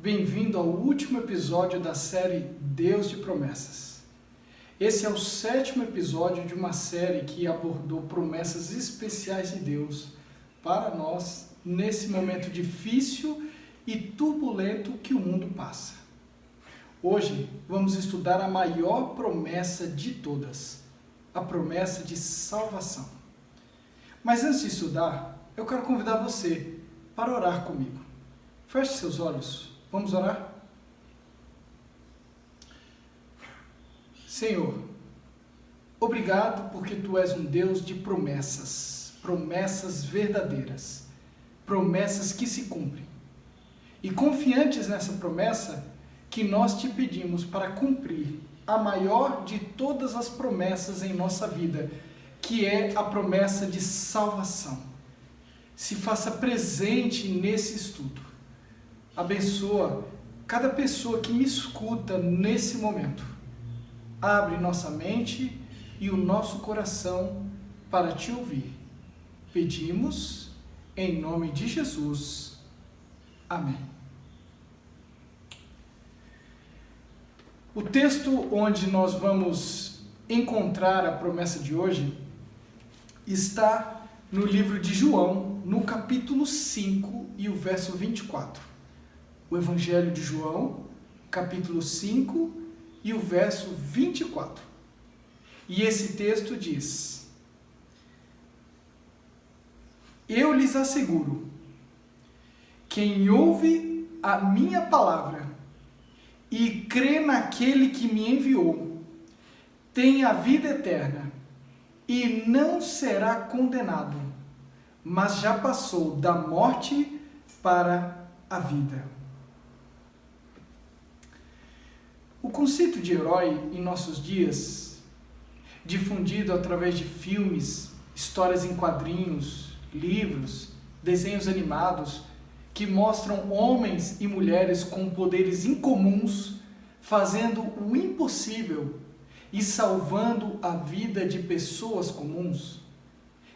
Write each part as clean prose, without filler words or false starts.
Bem-vindo ao último episódio da série Deus de Promessas. Esse é o 7º episódio de uma série que abordou promessas especiais de Deus para nós nesse momento difícil e turbulento que o mundo passa. Hoje vamos estudar a maior promessa de todas, a promessa de salvação. Mas antes de estudar, eu quero convidar você para orar comigo. Feche seus olhos. Vamos orar? Senhor, obrigado porque Tu és um Deus de promessas, promessas verdadeiras, promessas que se cumprem. E confiantes nessa promessa, que nós Te pedimos para cumprir a maior de todas as promessas em nossa vida, que é a promessa de salvação. Se faça presente nesse estudo. Abençoa cada pessoa que me escuta nesse momento. Abre nossa mente e o nosso coração para Te ouvir. Pedimos em nome de Jesus. Amém. O texto onde nós vamos encontrar a promessa de hoje está no livro de João, no capítulo 5 e o verso 24. O Evangelho de João, capítulo 5 e o verso 24. E esse texto diz: Eu lhes asseguro, quem ouve a minha palavra e crê naquele que me enviou, tem a vida eterna e não será condenado, mas já passou da morte para a vida. O conceito de herói em nossos dias, difundido através de filmes, histórias em quadrinhos, livros, desenhos animados, que mostram homens e mulheres com poderes incomuns, fazendo o impossível e salvando a vida de pessoas comuns,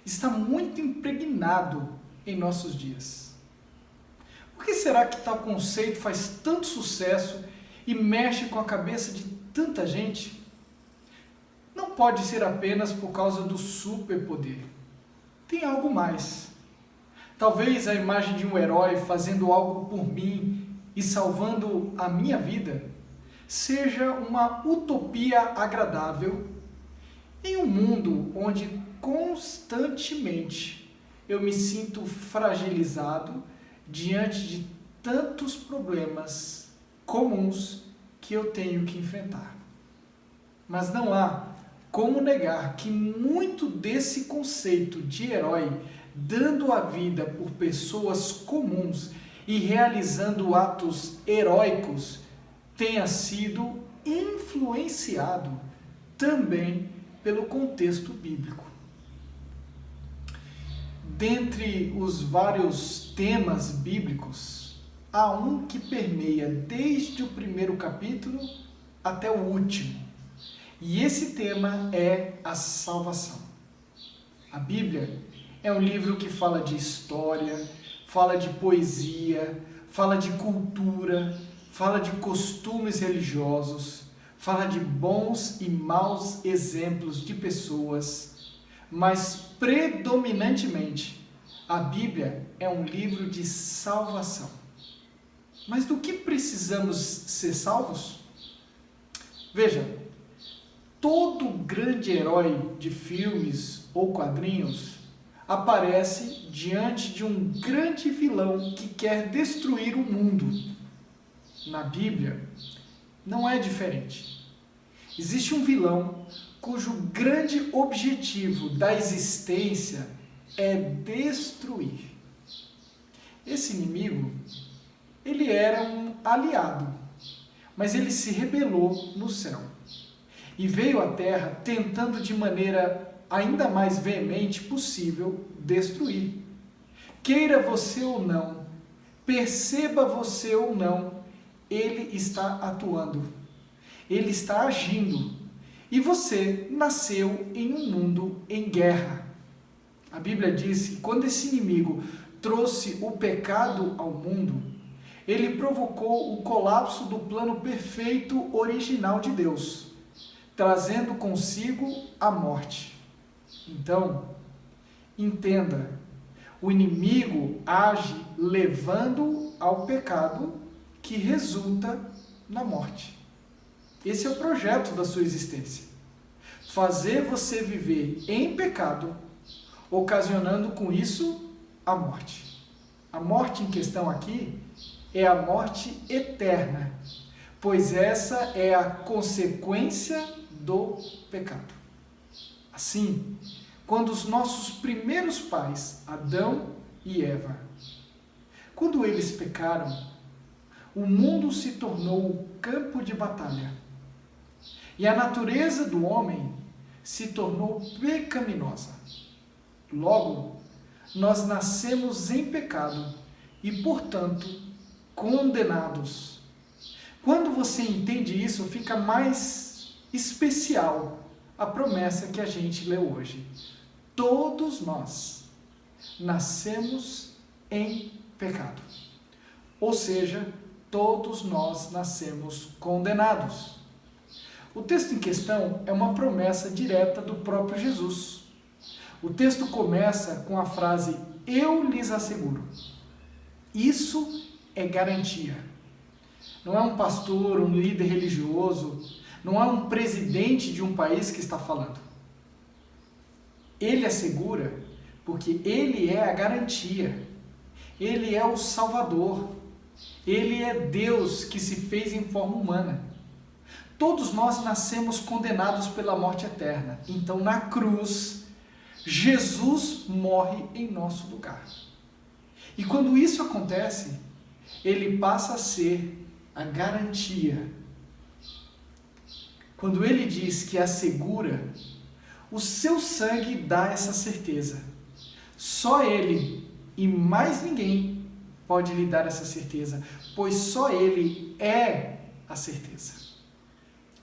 está muito impregnado em nossos dias. Por que será que tal conceito faz tanto sucesso e mexe com a cabeça de tanta gente? Não pode ser apenas por causa do superpoder. Tem algo mais. Talvez a imagem de um herói fazendo algo por mim e salvando a minha vida seja uma utopia agradável em um mundo onde constantemente eu me sinto fragilizado diante de tantos problemas comuns que eu tenho que enfrentar. Mas não há como negar que muito desse conceito de herói, dando a vida por pessoas comuns e realizando atos heróicos, tenha sido influenciado também pelo contexto bíblico. Dentre os vários temas bíblicos, há um que permeia desde o primeiro capítulo até o último. E esse tema é a salvação. A Bíblia é um livro que fala de história, fala de poesia, fala de cultura, fala de costumes religiosos, fala de bons e maus exemplos de pessoas, mas predominantemente a Bíblia é um livro de salvação. Mas do que precisamos ser salvos? Veja, todo grande herói de filmes ou quadrinhos aparece diante de um grande vilão que quer destruir o mundo. Na Bíblia, não é diferente. Existe um vilão cujo grande objetivo da existência é destruir. Esse inimigo, ele era um aliado, mas ele se rebelou no céu e veio à terra tentando de maneira ainda mais veemente possível destruir. Queira você ou não, perceba você ou não, ele está atuando, ele está agindo, e você nasceu em um mundo em guerra. A Bíblia diz que quando esse inimigo trouxe o pecado ao mundo, ele provocou o colapso do plano perfeito original de Deus, trazendo consigo a morte. Então, entenda, o inimigo age levando ao pecado que resulta na morte. Esse é o projeto da sua existência. Fazer você viver em pecado, ocasionando com isso a morte. A morte em questão aqui é a morte eterna, pois essa é a consequência do pecado. Assim, quando os nossos primeiros pais, Adão e Eva, quando eles pecaram, o mundo se tornou campo de batalha. E a natureza do homem se tornou pecaminosa. Logo, nós nascemos em pecado e, portanto, condenados. Quando você entende isso, fica mais especial a promessa que a gente leu hoje. Todos nós nascemos em pecado. Ou seja, todos nós nascemos condenados. O texto em questão é uma promessa direta do próprio Jesus. O texto começa com a frase, eu lhes asseguro. Isso é garantia. Não é um pastor, um líder religioso, não é um presidente de um país que está falando. Ele assegura porque ele é a garantia. Ele é o Salvador. Ele é Deus que se fez em forma humana. Todos nós nascemos condenados pela morte eterna. Então, na cruz, Jesus morre em nosso lugar. E quando isso acontece, ele passa a ser a garantia. Quando ele diz que assegura, o seu sangue dá essa certeza. Só ele e mais ninguém pode lhe dar essa certeza, pois só ele é a certeza.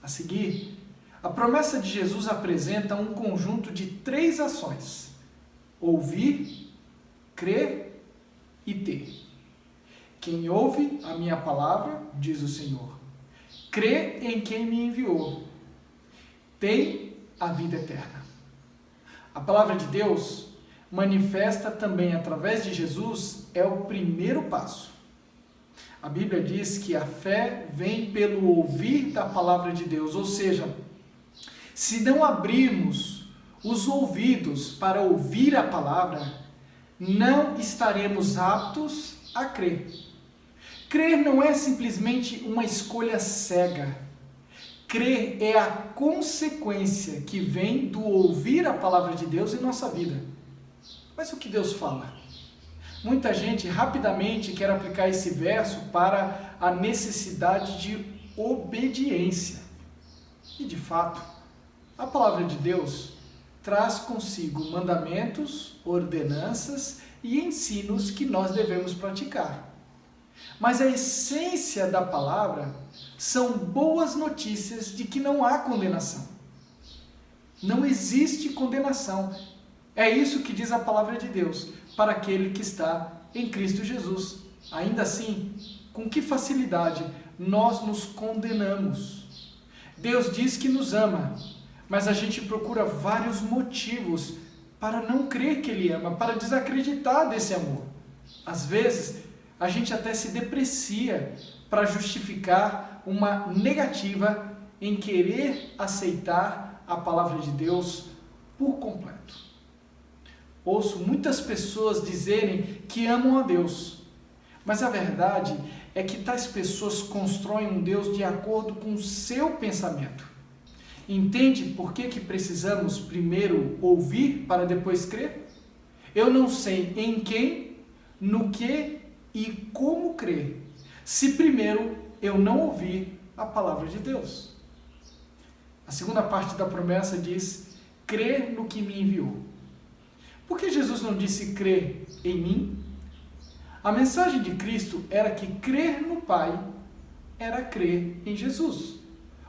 A seguir, a promessa de Jesus apresenta um conjunto de 3 ações: ouvir, crer e ter. Quem ouve a minha palavra, diz o Senhor, crê em quem me enviou, tem a vida eterna. A palavra de Deus manifesta também através de Jesus é o primeiro passo. A Bíblia diz que a fé vem pelo ouvir da palavra de Deus, ou seja, se não abrirmos os ouvidos para ouvir a palavra, não estaremos aptos a crer. Crer não é simplesmente uma escolha cega. Crer é a consequência que vem do ouvir a palavra de Deus em nossa vida. Mas o que Deus fala? Muita gente rapidamente quer aplicar esse verso para a necessidade de obediência. E de fato, a palavra de Deus traz consigo mandamentos, ordenanças e ensinos que nós devemos praticar. Mas a essência da palavra são boas notícias de que não há condenação. Não existe condenação. É isso que diz a palavra de Deus para aquele que está em Cristo Jesus. Ainda assim, com que facilidade nós nos condenamos? Deus diz que nos ama, mas a gente procura vários motivos para não crer que Ele ama, para desacreditar desse amor. Às vezes, a gente até se deprecia para justificar uma negativa em querer aceitar a palavra de Deus por completo. Ouço muitas pessoas dizerem que amam a Deus, mas a verdade é que tais pessoas constroem um Deus de acordo com o seu pensamento. Entende por que precisamos primeiro ouvir para depois crer? Eu não sei em quem, no que e como crer, se primeiro eu não ouvir a palavra de Deus. A segunda parte da promessa diz, crer no que me enviou. Por que Jesus não disse crer em mim? A mensagem de Cristo era que crer no Pai era crer em Jesus.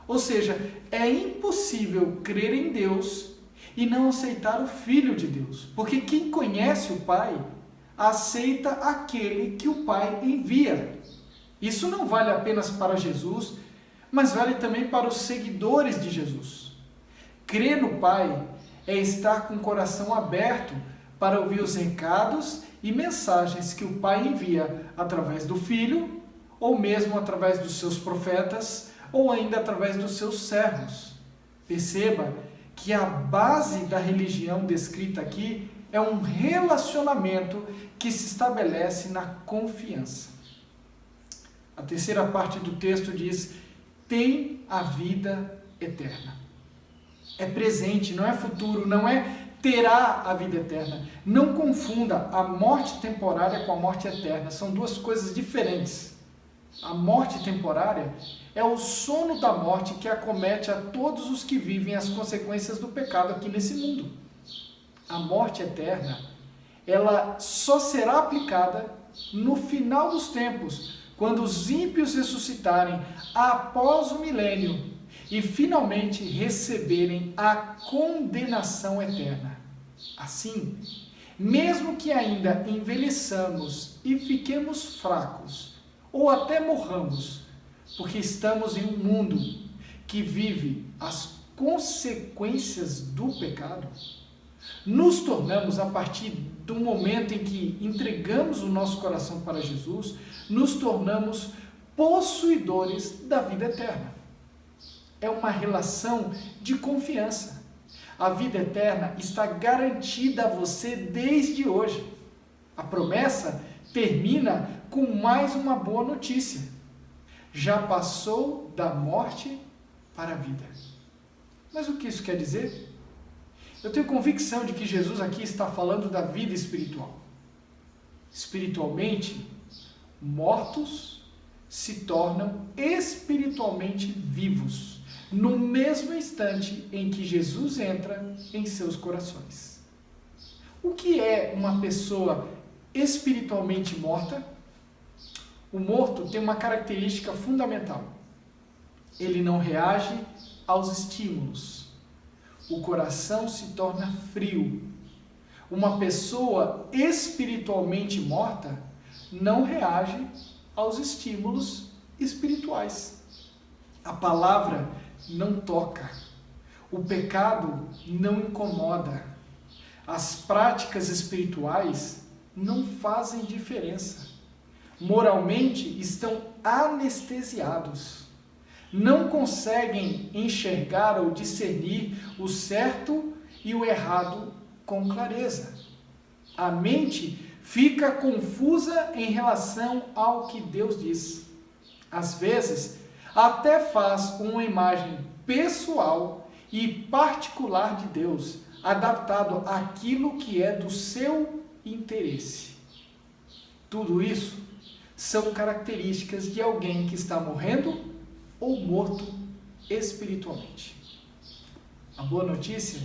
Ou seja, é impossível crer em Deus e não aceitar o Filho de Deus. Porque quem conhece o Pai, aceita aquele que o Pai envia. Isso não vale apenas para Jesus, mas vale também para os seguidores de Jesus. Crer no Pai é estar com o coração aberto para ouvir os recados e mensagens que o Pai envia através do Filho, ou mesmo através dos seus profetas, ou ainda através dos seus servos. Perceba que a base da religião descrita aqui é um relacionamento que se estabelece na confiança. A terceira parte do texto diz: tem a vida eterna. É presente, não é futuro, não é terá a vida eterna. Não confunda a morte temporária com a morte eterna. São duas coisas diferentes. A morte temporária é o sono da morte que acomete a todos os que vivem as consequências do pecado aqui nesse mundo. A morte eterna, ela só será aplicada no final dos tempos, quando os ímpios ressuscitarem após o milênio e finalmente receberem a condenação eterna. Assim, mesmo que ainda envelheçamos e fiquemos fracos, ou até morramos, porque estamos em um mundo que vive as consequências do pecado, nos tornamos, a partir do momento em que entregamos o nosso coração para Jesus, nos tornamos possuidores da vida eterna. É uma relação de confiança. A vida eterna está garantida a você desde hoje. A promessa termina com mais uma boa notícia. Já passou da morte para a vida. Mas o que isso quer dizer? Eu tenho convicção de que Jesus aqui está falando da vida espiritual. Espiritualmente, mortos se tornam espiritualmente vivos, no mesmo instante em que Jesus entra em seus corações. O que é uma pessoa espiritualmente morta? O morto tem uma característica fundamental. Ele não reage aos estímulos. O coração se torna frio. Uma pessoa espiritualmente morta não reage aos estímulos espirituais. A palavra não toca. O pecado não incomoda. As práticas espirituais não fazem diferença. Moralmente estão anestesiados. Não conseguem enxergar ou discernir o certo e o errado com clareza. A mente fica confusa em relação ao que Deus diz. Às vezes, até faz uma imagem pessoal e particular de Deus, adaptado àquilo que é do seu interesse. Tudo isso são características de alguém que está morrendo ou morto espiritualmente. A boa notícia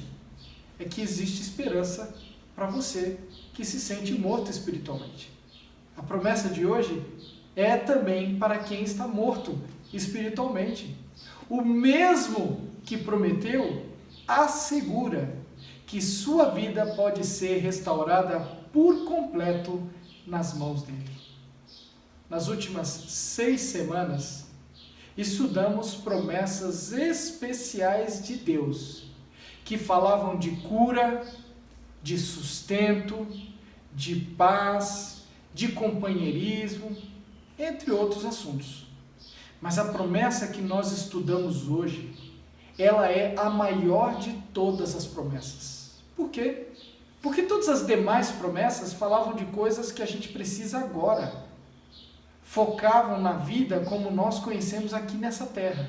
é que existe esperança para você que se sente morto espiritualmente. A promessa de hoje é também para quem está morto espiritualmente. O mesmo que prometeu assegura que sua vida pode ser restaurada por completo nas mãos dele. Nas últimas 6 semanas, estudamos promessas especiais de Deus, que falavam de cura, de sustento, de paz, de companheirismo, entre outros assuntos. Mas a promessa que nós estudamos hoje, ela é a maior de todas as promessas. Por quê? Porque todas as demais promessas falavam de coisas que a gente precisa agora. Focavam na vida como nós conhecemos aqui nessa terra.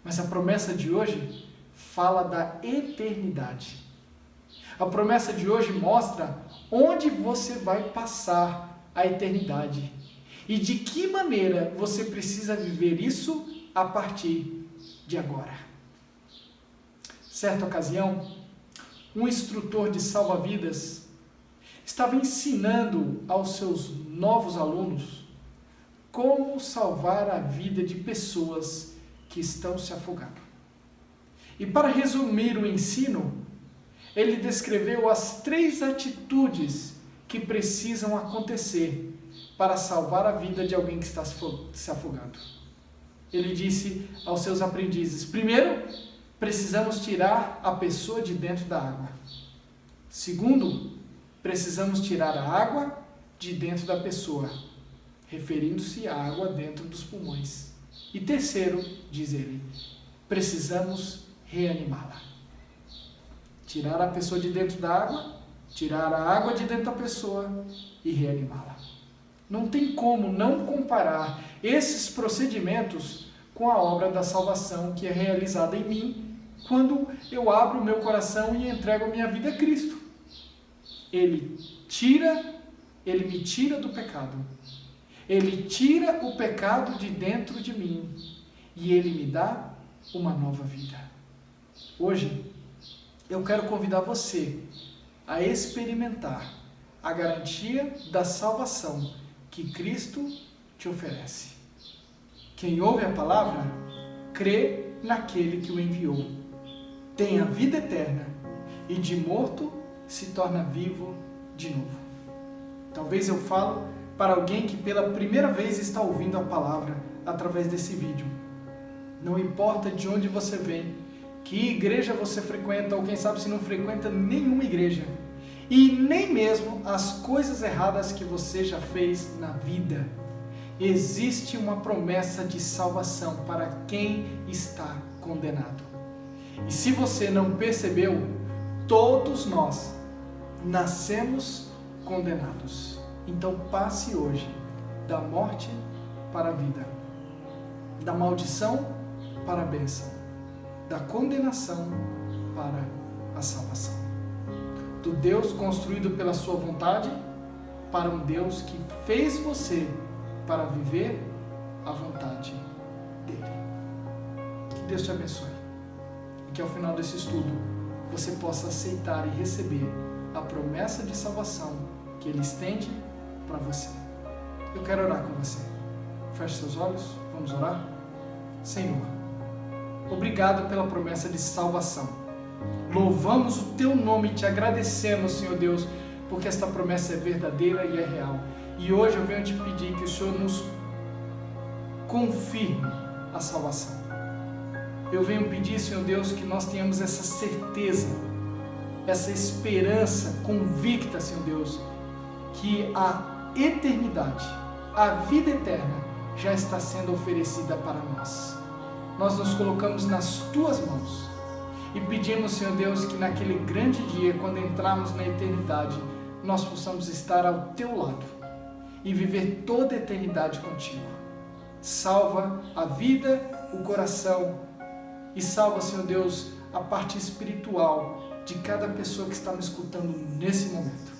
Mas a promessa de hoje fala da eternidade. A promessa de hoje mostra onde você vai passar a eternidade e de que maneira você precisa viver isso a partir de agora. Certa ocasião, um instrutor de salva-vidas estava ensinando aos seus novos alunos como salvar a vida de pessoas que estão se afogando. E para resumir o ensino, ele descreveu as 3 atitudes que precisam acontecer para salvar a vida de alguém que está se afogando. Ele disse aos seus aprendizes: primeiro, precisamos tirar a pessoa de dentro da água. Segundo, precisamos tirar a água de dentro da pessoa, referindo-se à água dentro dos pulmões. E terceiro, diz ele, precisamos reanimá-la. Tirar a pessoa de dentro da água, tirar a água de dentro da pessoa e reanimá-la. Não tem como não comparar esses procedimentos com a obra da salvação que é realizada em mim quando eu abro o meu coração e entrego a minha vida a Cristo. Ele me tira do pecado. Ele tira o pecado de dentro de mim e Ele me dá uma nova vida. Hoje, eu quero convidar você a experimentar a garantia da salvação que Cristo te oferece. Quem ouve a palavra, crê naquele que o enviou. Tem a vida eterna e de morto se torna vivo de novo. Talvez eu falo para alguém que pela primeira vez está ouvindo a palavra através desse vídeo. Não importa de onde você vem, que igreja você frequenta, ou quem sabe se não frequenta nenhuma igreja, e nem mesmo as coisas erradas que você já fez na vida. Existe uma promessa de salvação para quem está condenado. E se você não percebeu, todos nós nascemos condenados. Então passe hoje da morte para a vida, da maldição para a bênção, da condenação para a salvação. Do Deus construído pela sua vontade para um Deus que fez você para viver a vontade dele. Que Deus te abençoe e que ao final desse estudo você possa aceitar e receber a promessa de salvação que Ele estende para você. Eu quero orar com você. Feche seus olhos, vamos orar? Senhor, obrigado pela promessa de salvação. Louvamos o Teu nome e Te agradecemos, Senhor Deus, porque esta promessa é verdadeira e é real. E hoje eu venho Te pedir que o Senhor nos confirme a salvação. Eu venho pedir, Senhor Deus, que nós tenhamos essa certeza, essa esperança convicta, Senhor Deus, que a eternidade, a vida eterna já está sendo oferecida para nós. Nós nos colocamos nas Tuas mãos e pedimos, Senhor Deus, que naquele grande dia, quando entrarmos na eternidade, nós possamos estar ao Teu lado e viver toda a eternidade contigo. Salva a vida, o coração e salva, Senhor Deus, a parte espiritual de cada pessoa que está me escutando nesse momento.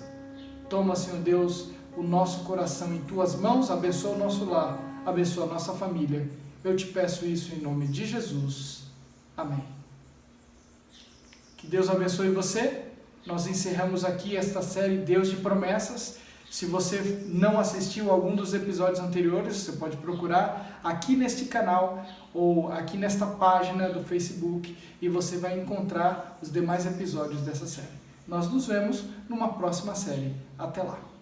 Toma, Senhor Deus, o nosso coração em Tuas mãos, abençoa o nosso lar, abençoa a nossa família. Eu Te peço isso em nome de Jesus. Amém. Que Deus abençoe você. Nós encerramos aqui esta série Deus de Promessas. Se você não assistiu a algum dos episódios anteriores, você pode procurar aqui neste canal ou aqui nesta página do Facebook e você vai encontrar os demais episódios dessa série. Nós nos vemos numa próxima série. Até lá!